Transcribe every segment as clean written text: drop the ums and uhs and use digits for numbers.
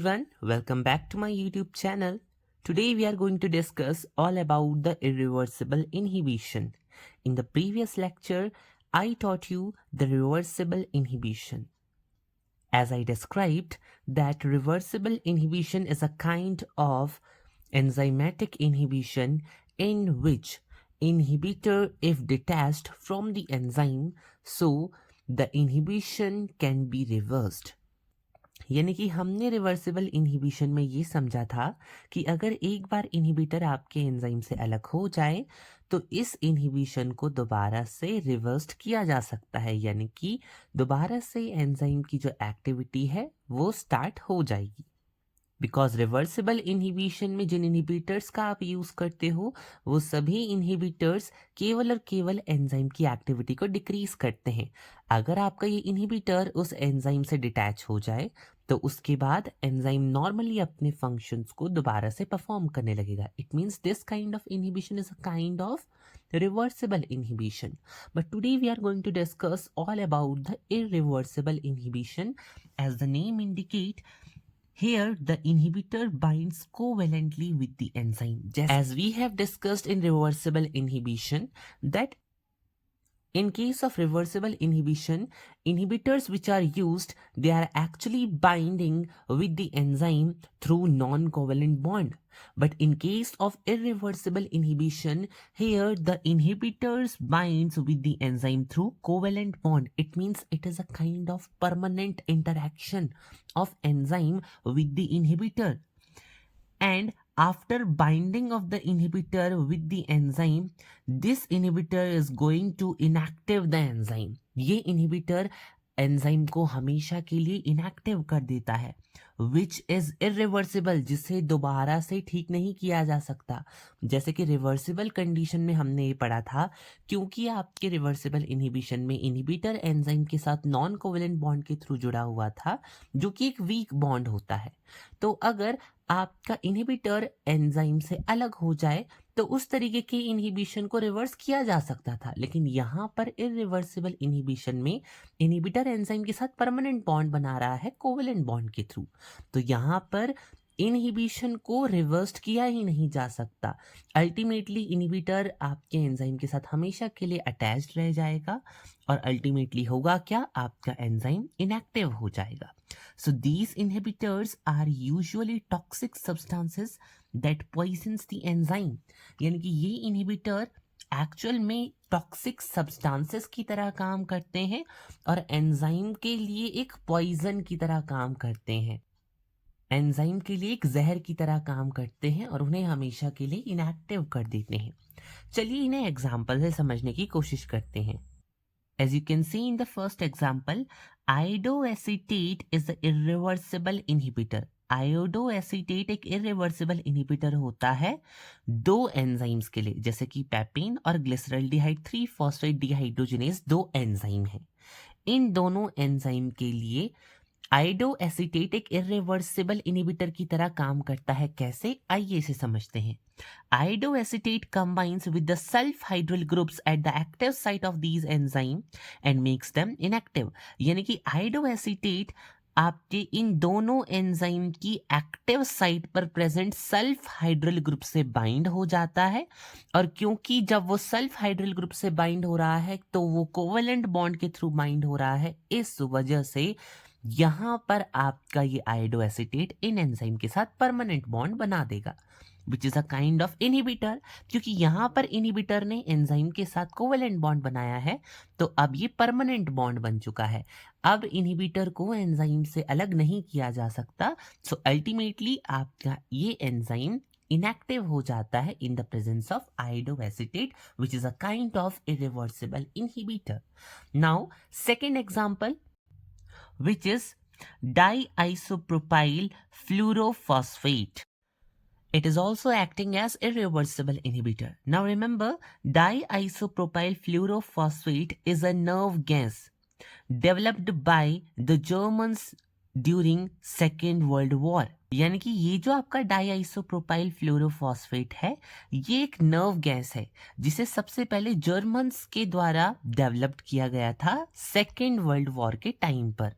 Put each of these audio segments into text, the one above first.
everyone, welcome back to my YouTube channel. Today we are going to discuss all about the irreversible inhibition. In the previous lecture, I taught you the reversible inhibition. As I described, that reversible inhibition is a kind of enzymatic inhibition in which inhibitor if detached from the enzyme, so the inhibition can be reversed. यानी कि हमने reversible inhibition में ये समझा था कि अगर एक बार इनहिबिटर आपके एंजाइम से अलग हो जाए तो इस इनहिबिशन को दोबारा से रिवर्स्ड किया जा सकता है, यानी कि दोबारा से एंजाइम की जो एक्टिविटी है वो स्टार्ट हो जाएगी। बिकॉज रिवर्सिबल इनहिबिशन में जिन इनहिबिटर्स का आप यूज करते हो वो सभी इनहिबिटर्स केवल और केवल एंजाइम की एक्टिविटी को डिक्रीज करते हैं। अगर आपका ये इनहिबिटर उस एंजाइम से डिटैच हो जाए तो उसके बाद एंजाइम नॉर्मली अपने फंक्शंस को दोबारा से परफॉर्म करने लगेगा। It means this kind of inhibition is a kind of reversible inhibition. But today we are going to discuss all about the irreversible inhibition. As the name indicate, here the inhibitor binds covalently with the enzyme. Just as we have discussed in reversible inhibition, that in case of reversible inhibition, inhibitors which are used, they are actually binding with the enzyme through non-covalent bond. But in case of irreversible inhibition, here the inhibitors binds with the enzyme through covalent bond. It means it is a kind of permanent interaction of enzyme with the inhibitor. And after binding of the inhibitor with the enzyme, this inhibitor is going to inactive the enzyme. ये inhibitor enzyme को हमेशा के लिए inactive कर देता है, which is irreversible, जिसे दोबारा से ठीक नहीं किया जा सकता। जैसे कि रिवर्सिबल कंडीशन में हमने ये पढ़ा था, क्योंकि आपके रिवर्सिबल इनहिबिशन में इनहिबिटर एंजाइम के साथ नॉन कोवेलेंट बॉन्ड के थ्रू जुड़ा हुआ था, जो कि एक वीक बॉन्ड होता है। तो अगर आपका इनहिबिटर एंजाइम से अलग हो जाए तो उस तरीके के इनहिबिशन को रिवर्स किया जा सकता था, लेकिन यहाँ पर इरिवर्सिबल इनहिबिशन में इनहिबिटर एंजाइम के साथ परमानेंट बॉन्ड बना रहा है कोवेलेंट बॉन्ड के थ्रू, तो यहाँ पर इनहिबिशन को रिवर्स किया ही नहीं जा सकता। अल्टीमेटली इनहिबिटर आपके एंजाइम के साथ हमेशा के लिए अटैच्ड रह जाएगा और अल्टीमेटली होगा क्या, आपका एंजाइम इनएक्टिव हो जाएगा। So these inhibitors are usually toxic substances that poisons the enzyme, यानी कि ये इनहिबिटर एक्चुअल में टॉक्सिक सब्सटेंसेस की तरह काम करते हैं और एंजाइम के लिए एक पॉइजन की तरह काम करते हैं, एंजाइम के लिए एक जहर की तरह काम करते हैं और उन्हें हमेशा के लिए इनएक्टिव कर देते हैं। चलिए इन्हें एग्जाम्पल से समझने की कोशिश करते हैं। As you can see in the first example, iodoacetate is the irreversible inhibitor. आयोडोएसीटेट एक इरिवर्सिबल इनहिबिटर होता है दो एंजाइम्स के लिए, जैसे कि पेपिन और ग्लिसरल्डिहाइड 3 फॉस्फेट डिहाइड्रोजिनेज दो एंजाइम हैं। इन दोनों एंजाइम के लिए आयोडोएसीटेट एक इरिवर्सिबल इनहिबिटर की तरह काम करता है। कैसे, आइए इसे समझते हैं। Iodoacetate combines with the sulfhydryl groups at the active site of these enzyme and makes them inactive. यानी कि आयोडोएसीटेट आपके इन दोनों एंजाइम की एक्टिव साइट पर प्रेजेंट सल्फ हाइड्रल ग्रुप से बाइंड हो जाता है, और क्योंकि जब वो सल्फ हाइड्रल ग्रुप से बाइंड हो रहा है तो वो कोवेलेंट बॉन्ड के थ्रू बाइंड हो रहा है, इस वजह से यहाँ पर आपका ये आयोडोएसीटेट इन एंजाइम के साथ परमानेंट बॉन्ड बना देगा, which is a kind of inhibitor. क्योंकि यहाँ पर इनहिबिटर ने एंजाइम के साथ कोवेलेंट बॉन्ड बनाया है तो अब ये परमानेंट बॉन्ड बन चुका है। अब इनहिबिटर को एंजाइम से अलग नहीं किया जा सकता, सो अल्टीमेटली आपका ये एंजाइम inactive हो जाता है in the presence of iodoacetate, which is a kind of irreversible inhibitor. Now, second example, which is diisopropyl fluorophosphate. It is also acting as irreversible inhibitor. Now remember, diisopropyl fluorophosphate is a nerve gas developed by the Germans during Second World War. यानी कि ये जो आपका डाईआइसोप्रोपाइल फ्लोरोफॉस्फेट है ये एक nerve gas है जिसे सबसे पहले जर्मन्स के द्वारा डेवलप्ड किया गया था सेकेंड वर्ल्ड वॉर के टाइम पर।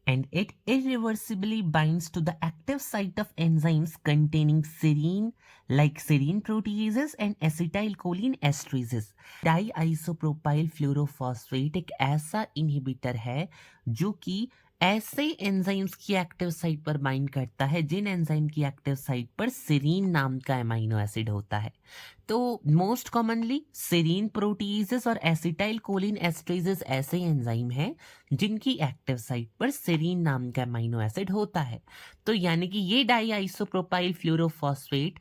and it irreversibly binds to the active site of enzymes containing serine like serine proteases and acetylcholine esterases. डाइआइसोप्रोपाइल फ्लोरोफॉस्फेट एक ऐसा इनहिबिटर है जो कि ऐसे एंजाइम्स की एक्टिव साइट पर बाइंड करता है जिन एंजाइम की एक्टिव साइट पर सेरीन नाम का एमाइनो एसिड होता है। तो मोस्ट कॉमनली सेरीन प्रोटीजेस और एसिटाइल कोलिन एस्ट्रेजेस ऐसे एंजाइम हैं जिनकी एक्टिव साइट पर सेरीन नाम का एमाइनो एसिड होता है। तो यानी कि ये डाइआइसोप्रोपाइल फ्लोरोफॉस्फेट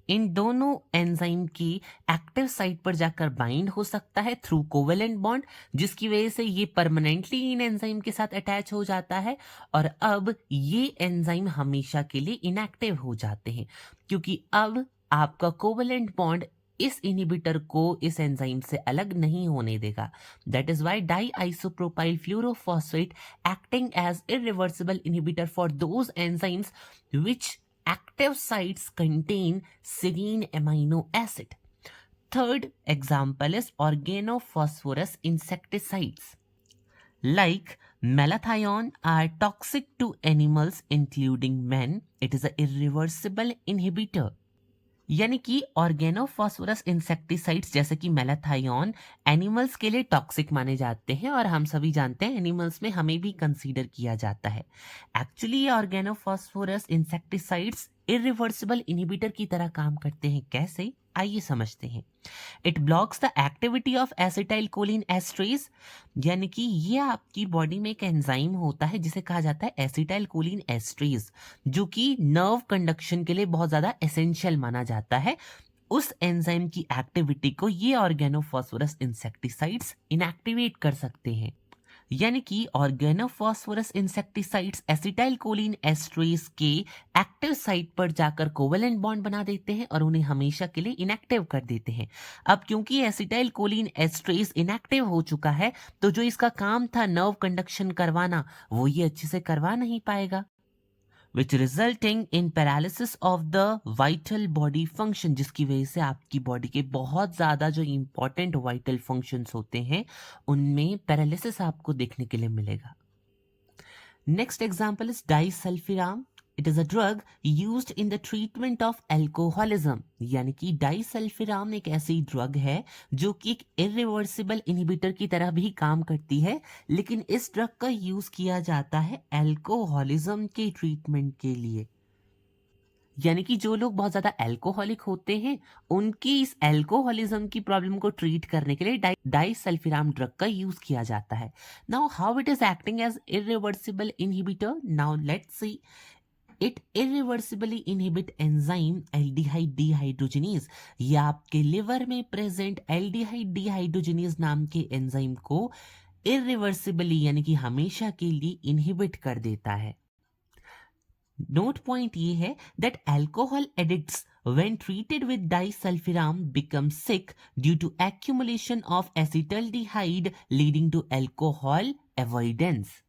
इन दोनों एंजाइम की एक्टिव साइट पर जाकर बाइंड हो सकता है थ्रू कोवेलेंट बॉन्ड, जिसकी वजह से ये परमानेंटली इन एंजाइम के साथ अटैच हो जाता है और अब ये एंजाइम हमेशा के लिए इनएक्टिव हो जाते हैं क्योंकि अब आपका कोवेलेंट बॉन्ड इस इनहिबिटर को इस एंजाइम से अलग नहीं होने देगा। That is why diisopropyl fluorophosphate acting as irreversible inhibitor for those enzymes which active sites contain serine amino acid. Third example is organophosphorus insecticides. Like malathion are toxic to animals including men. It is an irreversible inhibitor. यानी कि organophosphorus insecticides जैसे कि मेलाथायोन animals के लिए toxic माने जाते हैं और हम सभी जानते हैं एनिमल्स में हमें भी कंसीडर किया जाता है। एक्चुअली ये ऑर्गेनोफॉस्फोरस इंसेक्टिसाइड्स इरिवर्सिबल इनहिबिटर की तरह काम करते हैं। कैसे, आइए समझते हैं। It blocks the activity of acetylcholine esterase, यानी कि ये आपकी बॉडी में एक एंजाइम होता है जिसे कहा जाता है एसिटाइलकोलिन एस्ट्रेज, जो कि नर्व कंडक्शन के लिए बहुत ज्यादा एसेंशियल माना जाता है। उस एंजाइम की एक्टिविटी को ये ऑर्गेनोफॉस्फोरस इंसेक्टिसाइड्स इनएक्टिवेट कर सकते हैं। यानी कि ऑर्गेनोफॉस्फोरस इंसेक्टिसाइड्स एसिटाइलकोलिन एस्ट्रेज के एक्टिव साइट पर जाकर कोवेलेंट बॉन्ड बना देते हैं और उन्हें हमेशा के लिए इनएक्टिव कर देते हैं। अब क्योंकि एसिटाइलकोलिन एस्ट्रेज इनएक्टिव हो चुका है तो जो इसका काम था नर्व कंडक्शन करवाना वो ये अच्छे से करवा नहीं पाएगा, which resulting in paralysis of the vital body function, जिसकी वजह से आपकी बॉडी के बहुत ज़्यादा जो इंपॉर्टेंट वाइटल फंक्शंस होते हैं उनमें पैरालिसिस आपको देखने के लिए मिलेगा। Next example is disulfiram. It is a drug used in the treatment of alcoholism, यानी कि डाइसल्फिराम एक ऐसी ड्रग है जो कि एक इरिवर्सिबल इनहिबिटर की तरह भी काम करती है, लेकिन इस ड्रग का यूज किया जाता है एल्कोहलिज्म के ट्रीटमेंट के लिए। यानी कि जो लोग बहुत ज्यादा एल्कोहलिक होते हैं उनकी इस एल्कोहलिज्म की प्रॉब्लम को ट्रीट करने के लिए डाइसल्फिराम ड्रग का यूज किया जाता है। Now how it is acting as irreversible inhibitor, now let's see. It irreversibly inhibit enzyme aldehyde dehydrogenase. ये आपके लिवर में प्रेजेंट एल्डिहाइड डिहाइड्रोजिनेज नाम के एंजाइम को इरिवर्सिबली यानी कि हमेशा के लिए इनहिबिट कर देता है। नोट पॉइंट ये है that alcohol addicts when treated with disulfiram become sick due to accumulation of acetaldehyde leading to alcohol avoidance।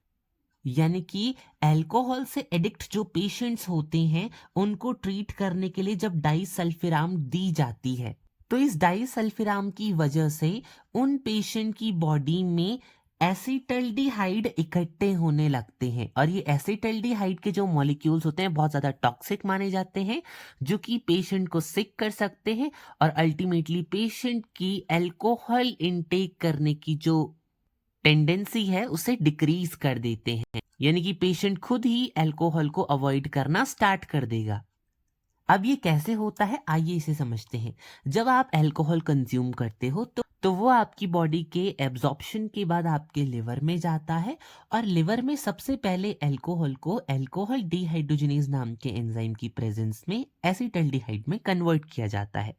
यानी कि अल्कोहल से एडिक्ट जो पेशेंट्स होते हैं उनको ट्रीट करने के लिए जब डाइसल्फिराम दी जाती है तो इस डाइसल्फिराम की वजह से उन पेशेंट की बॉडी में एसिटल्डिहाइड इकट्ठे होने लगते हैं और ये एसिटल्डिहाइड के जो मॉलिक्यूल्स होते हैं बहुत ज़्यादा टॉक्सिक माने जाते हैं जो कि पेशेंट को सिक कर सकते हैं और अल्टीमेटली पेशेंट की अल्कोहल इनटेक करने की जो टेंडेंसी है उसे डिक्रीज कर देते हैं, यानी कि पेशेंट खुद ही अल्कोहल को अवॉइड करना स्टार्ट कर देगा। अब ये कैसे होता है आइए इसे समझते हैं। जब आप अल्कोहल कंज्यूम करते हो तो वो आपकी बॉडी के एब्जॉर्प्शन के बाद आपके लिवर में जाता है और लिवर में सबसे पहले अल्कोहल को अल्कोहल डिहाइड्रोजिनेज नाम के एंजाइम की प्रेजेंस में एसिटल्डिहाइड में कन्वर्ट किया जाता है।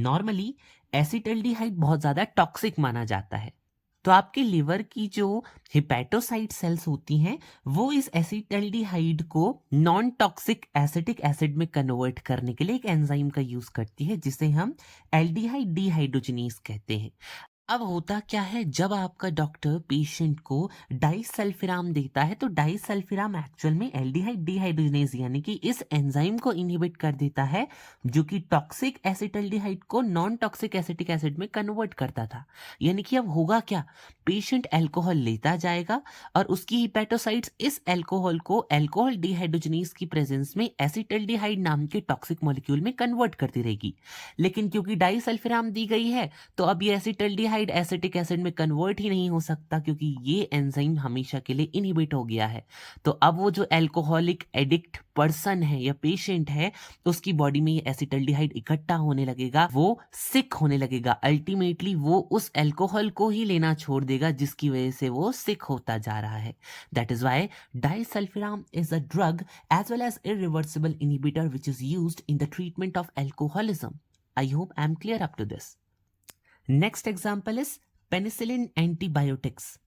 नॉर्मली एसिटल्डिहाइड बहुत ज़्यादा टॉक्सिक माना जाता है तो आपके लिवर की जो हिपैटोसाइट सेल्स होती हैं वो इस एसिटल्डिहाइड को नॉन टॉक्सिक एसिटिक एसिड में कन्वर्ट करने के लिए एक एंजाइम का यूज करती है जिसे हम एल्डिहाइड डिहाइड्रोजिनेज कहते हैं। अब होता क्या है, जब आपका डॉक्टर पेशेंट को डाइसल्फिराम देता है तो डाइसल्फिराम एक्चुअल में एल्डिहाइड डिहाइड्रोजनेज यानी कि इस एंजाइम को इनहिबिट कर देता है जो कि टॉक्सिक एसिटल्डिहाइड को नॉन टॉक्सिक एसिटिक एसिड में कन्वर्ट करता था। यानी कि अब होगा क्या, पेशेंट अल्कोहल लेता जाएगा और उसकी हिपैटोसाइट्स इस अल्कोहल को अल्कोहल डिहाइड्रोजनेज की प्रेजेंस में एसिटल्डिहाइड नाम के टॉक्सिक मॉलिक्यूल में कन्वर्ट करती रहेगी। लेकिन क्योंकि डाइसल्फिराम दी गई है तो अब ये एसिटल्डिहाइड एसिटिक एसिड में कन्वर्ट ही नहीं हो सकता क्योंकि ये एंजाइम हमेशा के लिए इनहिबिट हो गया है। तो अब वो जो अल्कोहलिक एडिक्ट पर्सन है या पेशेंट है उसकी बॉडी में ये एसिटल्डिहाइड इकट्ठा होने लगेगा, वो सिक होने लगेगा। अल्टीमेटली वो उस अल्कोहल को ही लेना छोड़ देगा जिसकी वजह से वो सिक होता जा रहा है। That is why disulfiram is a drug as well as irreversible inhibitor which is used in the treatment of alcoholism. I hope I am clear up to this. Next example is penicillin antibiotics.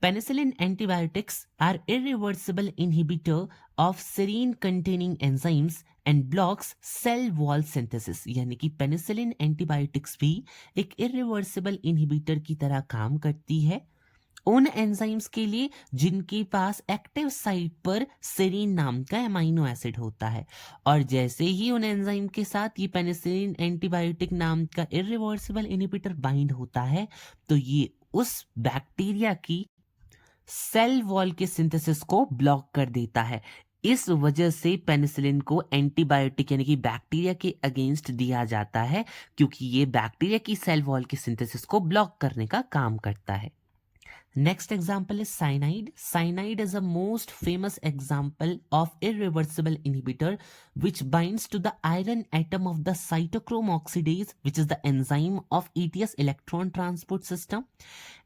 Penicillin antibiotics are irreversible inhibitor of serine containing enzymes and blocks cell wall synthesis. यानी कि penicillin antibiotics भी एक irreversible inhibitor की तरह काम करती है उन एंजाइम्स के लिए जिनके पास एक्टिव साइट पर सेरीन नाम का एमाइनो एसिड होता है। और जैसे ही उन एंजाइम के साथ ये पेनिसिलिन एंटीबायोटिक नाम का इरिवर्सिबल इनहिबिटर बाइंड होता है तो ये उस बैक्टीरिया की सेल वॉल के सिंथेसिस को ब्लॉक कर देता है। इस वजह से पेनिसिलिन को एंटीबायोटिक यानी कि बैक्टीरिया के अगेंस्ट दिया जाता है क्योंकि ये बैक्टीरिया की सेल वॉल के सिंथेसिस को ब्लॉक करने का काम करता है। Next example is cyanide. Cyanide is a most famous example of irreversible inhibitor which binds to the iron atom of the cytochrome oxidase, which is the enzyme of ETS electron transport system.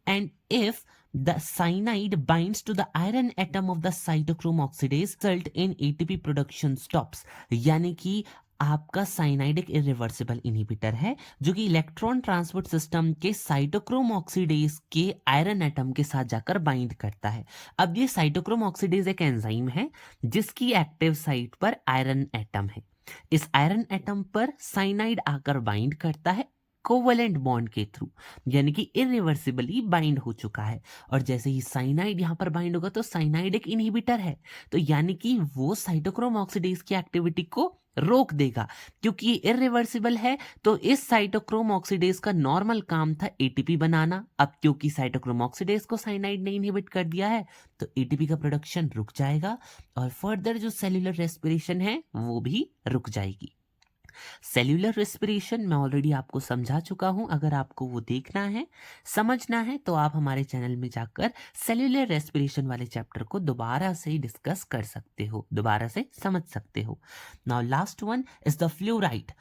And if the cyanide binds to the iron atom of the cytochrome oxidase, result in ATP production stops. यानी कि आपका cyanide एक irreversible inhibitor है जो कि electron transport system के cytochrome oxidase के iron atom के साथ जाकर बाइंड करता है। अब ये साइटोक्रोम ऑक्सीडेज एक एंजाइम है जिसकी एक्टिव साइट पर आयरन एटम है। इस आयरन एटम पर साइनाइड आकर बाइंड करता है कोवेलेंट बॉन्ड के थ्रू, यानी कि इरिवर्सिबली बाइंड हो चुका है। और जैसे ही साइनाइड यहां पर बाइंड होगा तो साइनाइड एक इनहिबिटर है, तो यानी कि वो साइटोक्रोम ऑक्सीडेज की एक्टिविटी को रोक देगा। क्योंकि इरिवर्सिबल है तो इस साइटोक्रोम ऑक्सीडेज का नॉर्मल काम था एटीपी बनाना। अब क्योंकि साइटोक्रोम ऑक्सीडेज को साइनाइड ने इनहिबिट कर दिया है तो एटीपी का प्रोडक्शन रुक जाएगा और फर्दर जो सेल्यूलर रेस्पिरेशन है वो भी रुक जाएगी। सेल्यूलर रेस्पिरेशन मैं ऑलरेडी आपको समझा चुका हूं, अगर आपको वो देखना है समझना है तो आप हमारे चैनल में जाकर सेल्यूलर रेस्पिरेशन वाले चैप्टर को दोबारा से डिस्कस कर सकते हो, दोबारा से समझ सकते हो। Now last one is the fluoride.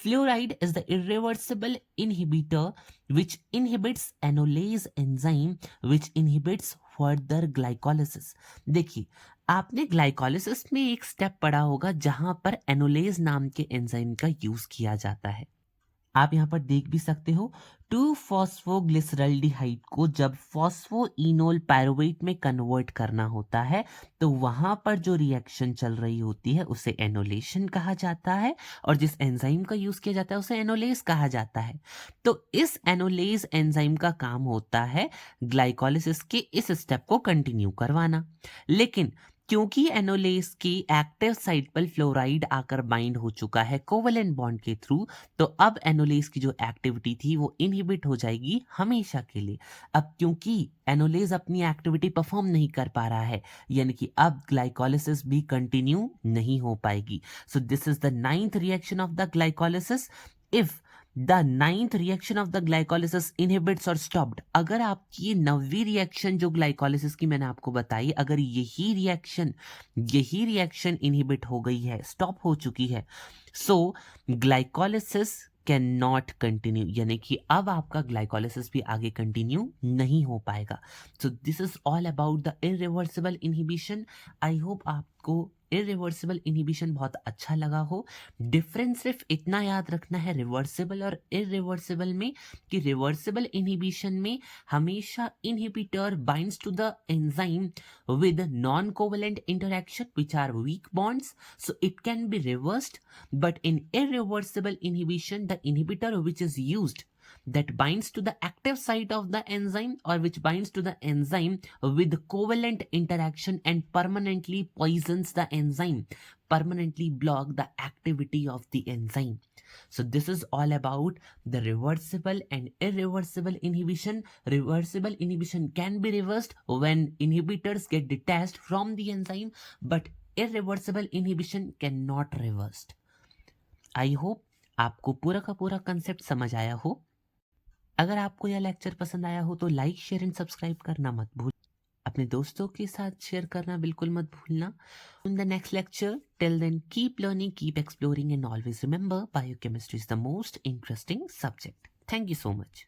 Fluoride is the irreversible inhibitor which inhibits enolase enzyme which inhibits further glycolysis। देखिए आपने ग्लाइकोलिसिस में एक स्टेप पढ़ा होगा जहां पर एनोलेज नाम के एंजाइम का यूज किया जाता है। आप यहां पर देख भी सकते हो 2-फॉस्फोग्लिसरल्डिहाइड को जब फॉस्फोइनोल पायरुवेट में कन्वर्ट करना होता है तो वहां पर जो रिएक्शन चल रही होती है उसे एनोलेशन कहा जाता है और जिस एंजाइम का यूज किया जाता है उसे एनोलेज कहा जाता है। तो इस एनोलेज एंजाइम का काम होता है ग्लाइकोलिसिस के इस स्टेप को कंटिन्यू करवाना। लेकिन क्योंकि एनोलेज की एक्टिव साइट पर फ्लोराइड आकर बाइंड हो चुका है कोवेलेंट बॉन्ड के थ्रू, तो अब एनोलेज की जो एक्टिविटी थी वो इनहिबिट हो जाएगी हमेशा के लिए। अब क्योंकि एनोलेज अपनी एक्टिविटी परफॉर्म नहीं कर पा रहा है यानी कि अब ग्लाइकोलिसिस भी कंटिन्यू नहीं हो पाएगी। So this is the 9th reaction of the glycolysis. If The 9th reaction of the glycolysis inhibits or stopped, अगर आपकी 9वीं रिएक्शन जो ग्लाइकोलिसिस की मैंने आपको बताई अगर यही रिएक्शन इनहिबिट हो गई है, स्टॉप हो चुकी है, सो ग्लाइकोलिसिस कैन नॉट कंटिन्यू, यानी कि अब आपका ग्लाइकोलिसिस भी आगे कंटिन्यू नहीं हो पाएगा। So this is all about the irreversible inhibition. I hope आपको इरिवर्सिबल इनहिबिशन बहुत अच्छा लगा हो। डिफरेंस सिर्फ इतना याद रखना है रिवर्सिबल और इरिवर्सिबल में कि रिवर्सिबल इनहिबिशन में हमेशा inhibitor binds to the enzyme with non-covalent interaction which are weak bonds, so it can be reversed, but in irreversible inhibition the inhibitor which is used that binds to the active site of the enzyme or which binds to the enzyme with covalent interaction and permanently poisons the enzyme, permanently block the activity of the enzyme. So this is all about the reversible and irreversible inhibition. Reversible inhibition can be reversed when inhibitors get detached from the enzyme, but irreversible inhibition cannot reversed. I hope आपको पूरा का पूरा concept समझ आया हो। अगर आपको यह लेक्चर पसंद आया हो तो लाइक शेयर एंड सब्सक्राइब करना मत भूल, अपने दोस्तों के साथ शेयर करना बिल्कुल मत भूलना। In the next lecture, till then keep learning, keep exploring and always remember biochemistry is the most interesting subject. Thank you so much.